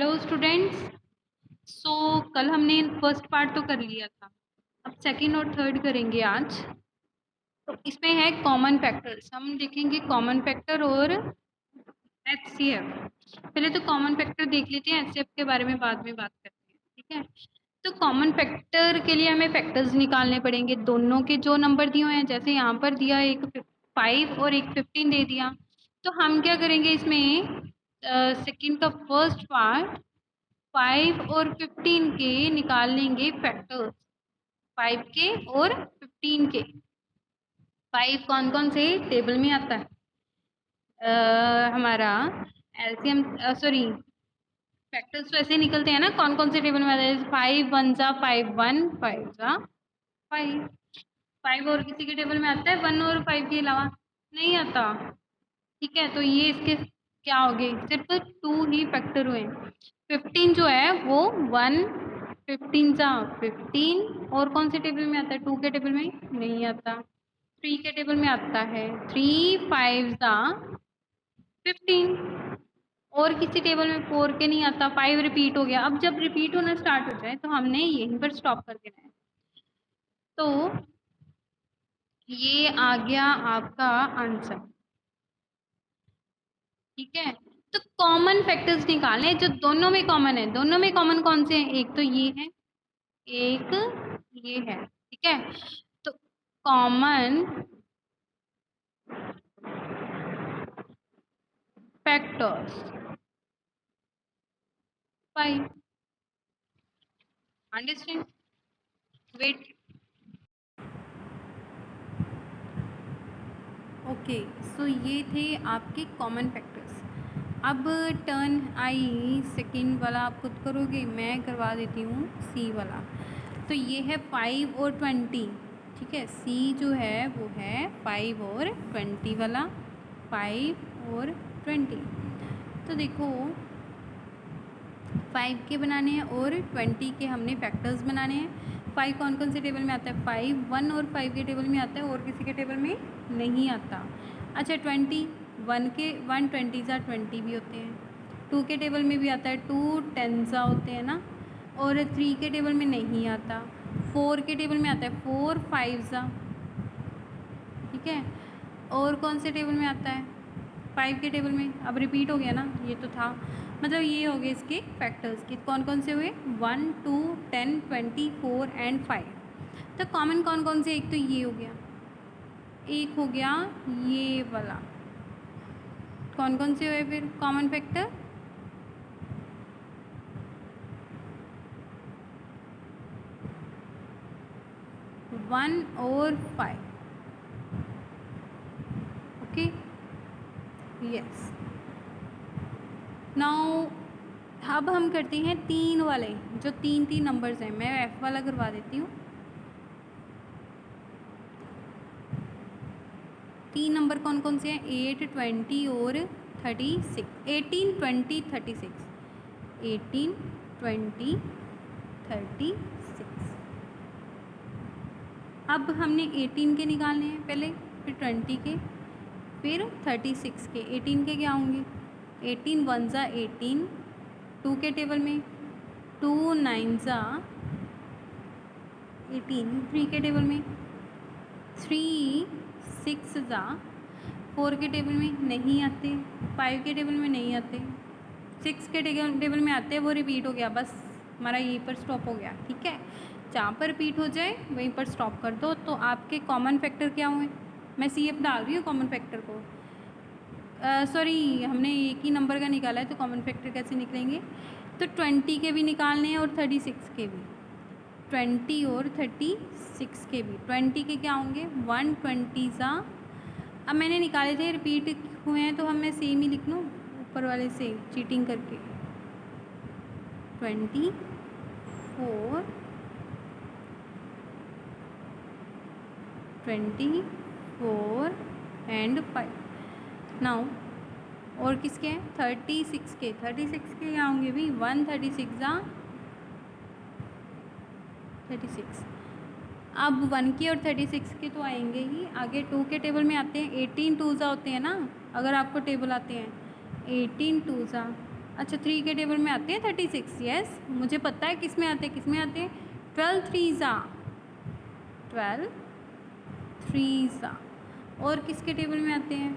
Hello students. कल हमने first part तो कर लिया था। अब सेकंड और थर्ड करेंगे आज। तो इसमें है कॉमन फैक्टर्स। हम देखेंगे कॉमन फैक्टर और एचसीएफ। पहले तो कॉमन फैक्टर देख लेते हैं, एचसीएफ के बारे में बाद में बात करते हैं। ठीक है। तो कॉमन फैक्टर के लिए हमें फैक्टर्स निकालने पड़ेंगे। दोनों के जो नंबर दिए हुए हैं, जैसे यहाँ पर दिया एक 5 और एक 15 दे दिया, तो हम क्या करेंगे इसमें सेकंड का फर्स्ट पार्ट 5 और 15 के निकाल लेंगे फैक्टर्स। 5 के और 15 के। 5 कौन कौन से टेबल में आता है? हमारा एलसीएम, सॉरी, फैक्टर्स तो ऐसे निकलते हैं ना, कौन कौन से टेबल में आता है? 5 1 जा 5 1, 5 जा 5। 5 और किसी के टेबल में आता है? 1 और 5 के अलावा नहीं आता। ठीक है, तो ये इसके क्या हो गए? सिर्फ 2 ही फैक्टर हुए। 15 जो है वो 1, 15 जा 15, और कौन से टेबल में आता है? 2 के टेबल में नहीं आता। 3 के टेबल में आता है 3 5 जा 15, और किसी टेबल में 4 के नहीं आता। 5 रिपीट हो गया। अब जब रिपीट होना स्टार्ट हो जाए तो हमने यहीं पर स्टॉप कर देना है। तो ये आ गया आपका आंसर। ठीक है। तो कॉमन फैक्टर्स निकालने जो दोनों में कॉमन है। दोनों में कॉमन कौन से हैं? एक तो ये है, एक ये है। ठीक है। तो common factors 5। Understand? Wait. Okay, so ये थे आपके कॉमन फैक्टर्स। अब टर्न आई सेकंड वाला आप खुद करोगे, मैं करवा देती हूँ सी वाला। तो ये है 5 और 20। ठीक है, सी जो है वो है 5 और 20 वाला। 5 और 20। तो देखो 5 के बनाने हैं और 20 के हमने फैक्टर्स बनाने हैं। 5 कौन कौन से टेबल में आता है? 5 1 और 5 के टेबल में आता है, और किसी के टेबल में नहीं आता। अच्छा 20, 1 के 1 20 जा 20 भी होते हैं। 2 के टेबल में भी आता है, 2 10 जा होते हैं ना, और 3 के टेबल में नहीं आता। 4 के टेबल में आता है 4 5 जा। ठीक है, और कौन से टेबल में आता है? 5 के टेबल में। अब रिपीट हो गया ना, ये तो था। मतलब ये हो गए इसके फैक्टर्स के कौन कौन से हुए? 1 2 10 20 4 एंड 5। तो कॉमन कौन कौन से? एक तो ये हो गया, एक हो गया ये वाला। कौन कौन से हुए फिर कॉमन फैक्टर? 1 और 5। Okay, yes. नाउ अब हम करते हैं 3 वाले, जो 3 3 नंबर्स हैं। मैं एफ वाला करवा देती हूँ। 3 नंबर कौन कौन से हैं? 8 20 और 36। 18 20 36। 18 20 36। अब हमने 18 के निकालने हैं पहले, फिर 20 के, फिर 36 के। 18 के क्या होंगे? 18 1 जा 18, 2 के टेबल में 2 9 जा 18, 3 के टेबल में 3 6 जा 4 के टेबल में नहीं आते, 5 के टेबल में नहीं आते, 6 के टेबल में आते हैं। वो रिपीट हो गया, बस हमारा यहीं पर स्टॉप हो गया। ठीक है, जहाँ पर रिपीट हो जाए वहीं पर स्टॉप कर दो। तो आपके कॉमन फैक्टर क्या हुए? मैं सी एफ डाल रही हूँ कॉमन फैक्टर को। सॉरी, हमने एक ही नंबर का निकाला है, तो कॉमन फैक्टर कैसे निकलेंगे? तो 20 के भी निकालने हैं और 36 के भी। 20 और 36 के भी। 20 के क्या होंगे? 1 20 सा। अब मैंने निकाले थे, रिपीट हुए हैं, तो हम मैं सेम ही लिख लूँ ऊपर वाले से चीटिंग करके। 24 24 एंड 5। नाउ और किसके हैं? 36 के। 36 के क्या होंगे भी? 1 36 जा 36। अब 1 के और 36 के तो आएंगे ही। आगे 2 के टेबल में आते हैं। 18 2 जा होते हैं ना, अगर आपको टेबल आते हैं। 18 2 जा, अच्छा 3 के टेबल में आते हैं 36, यस मुझे पता है किस में आते हैं, किस में आते हैं 12 3 12 3 और किसके टेबल में आते हैं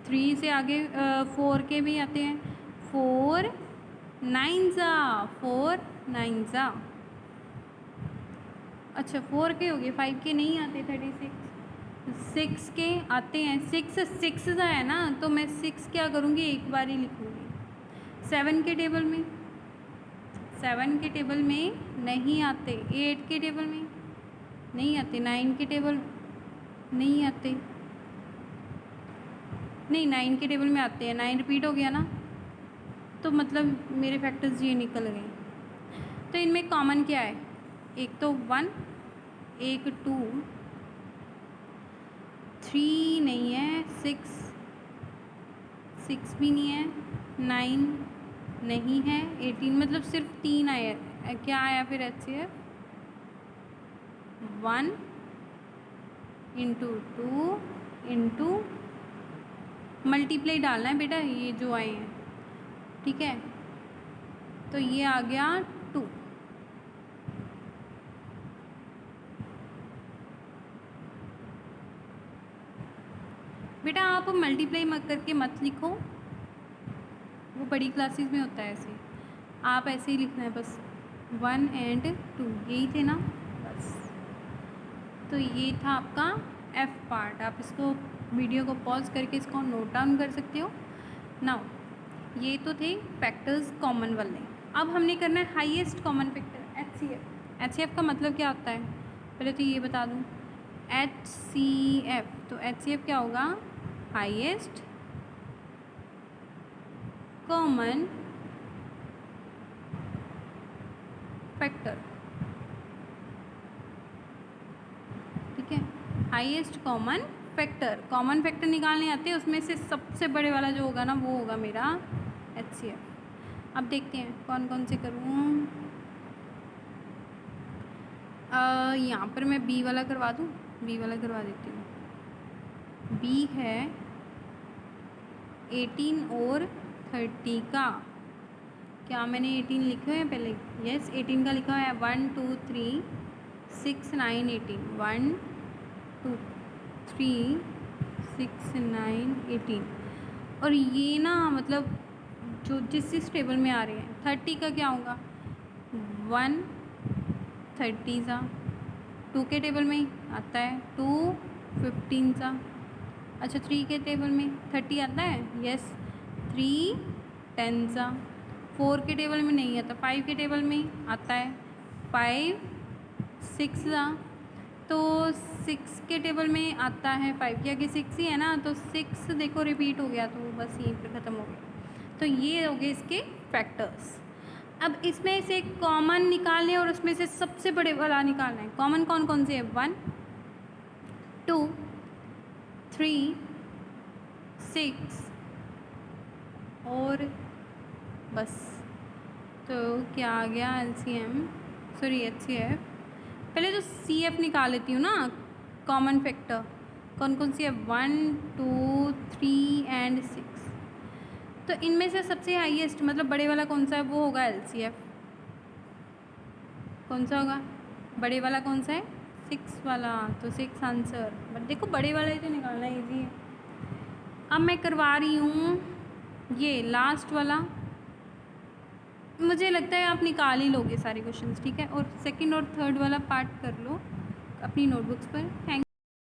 3 से आगे 4 के भी आते हैं 4 9 4 9 अच्छा 4 के हो गए, 5 के नहीं आते 36, 6 के आते हैं 6 है ना, तो मैं 6 क्या करूँगी एक बार ही लिखूँगी। 7 के टेबल में, 7 के टेबल में नहीं आते, 8 के टेबल में नहीं आते, 9 के टेबल नहीं आते, नहीं 9 के टेबल में आते हैं, 9 रिपीट हो गया ना, तो मतलब मेरे फैक्टर्स ये निकल गए। तो इनमें कॉमन क्या है, एक तो 1, एक 2, 3 नहीं है, 6 भी नहीं है, 9 नहीं है, 18 मतलब सिर्फ 3 आया। क्या आया फिर HCF 1 × 2 × मल्टीप्लाई डालना है बेटा, ये जो आए हैं ठीक है, तो ये आ गया 2। बेटा आप मल्टीप्लाई मत करके मत लिखो, वो बड़ी क्लासेस में होता है ऐसे, आप ऐसे ही लिखना है बस 1 और 2 यही थे ना बस। तो ये था आपका F पार्ट, आप इसको वीडियो को पॉज करके इसको नोट डाउन कर सकते हो। नाउ ये तो थे फैक्टर्स कॉमन वाले, अब हमने करना है highest common factor HCF। HCF का मतलब क्या होता है पहले तो ये बता दूँ, HCF तो HCF क्या होगा, हाईएस्ट कॉमन फैक्टर, ठीक है, highest common factor. Common factor निकालने आते हैं, उसमें से सबसे बड़े वाला जो होगा ना वो होगा मेरा HCF। अब देखते हैं कौन कौन से करूँ, यहाँ पर मैं B वाला करवा दूँ, B वाला करवा देती हूँ। B है 18 और 30 का, क्या मैंने 18 लिखे हुए हैं पहले, यस 18 का लिखा है 1 2 3 6 9 18, 1 2 3 6 9 18। और ये ना मतलब जो जिस टेबल में आ रहे हैं 30 का क्या होगा 1 30 2 के टेबल में आता है 2 15 अच्छा 3 के टेबल में 30 आता है, यस 3 10 4 के टेबल में नहीं आता, 5 के टेबल में आता है 5 6 तो 6 के टेबल में आता है 5 के आगे 6 ही है ना, तो 6 देखो रिपीट हो गया तो बस यहीं पर ख़त्म हो गया। तो ये हो गए इसके फैक्टर्स। अब इसमें से कॉमन निकालने और उसमें से सबसे बड़े वाला निकालना है। कॉमन कौन कौन से है 1 2 3 6 और बस, तो क्या आ गया LCM सॉरी HCF। पहले तो CF निकाल लेती हूँ ना, कॉमन फैक्टर कौन कौन सी है 1 2 3 और 6। तो इनमें से सबसे हाईएस्ट मतलब बड़े वाला कौन सा है वो होगा LCF। कौन सा होगा बड़े वाला, कौन सा है 6 वाला, तो 6 आंसर। बट देखो बड़े वाला ही तो निकालना ईजी है। अब मैं करवा रही हूँ ये लास्ट वाला, मुझे लगता है आप निकाल ही लोगे सारे क्वेश्चंस, ठीक है। और सेकंड और थर्ड वाला पार्ट कर लो अपनी नोटबुक्स पर। थैंक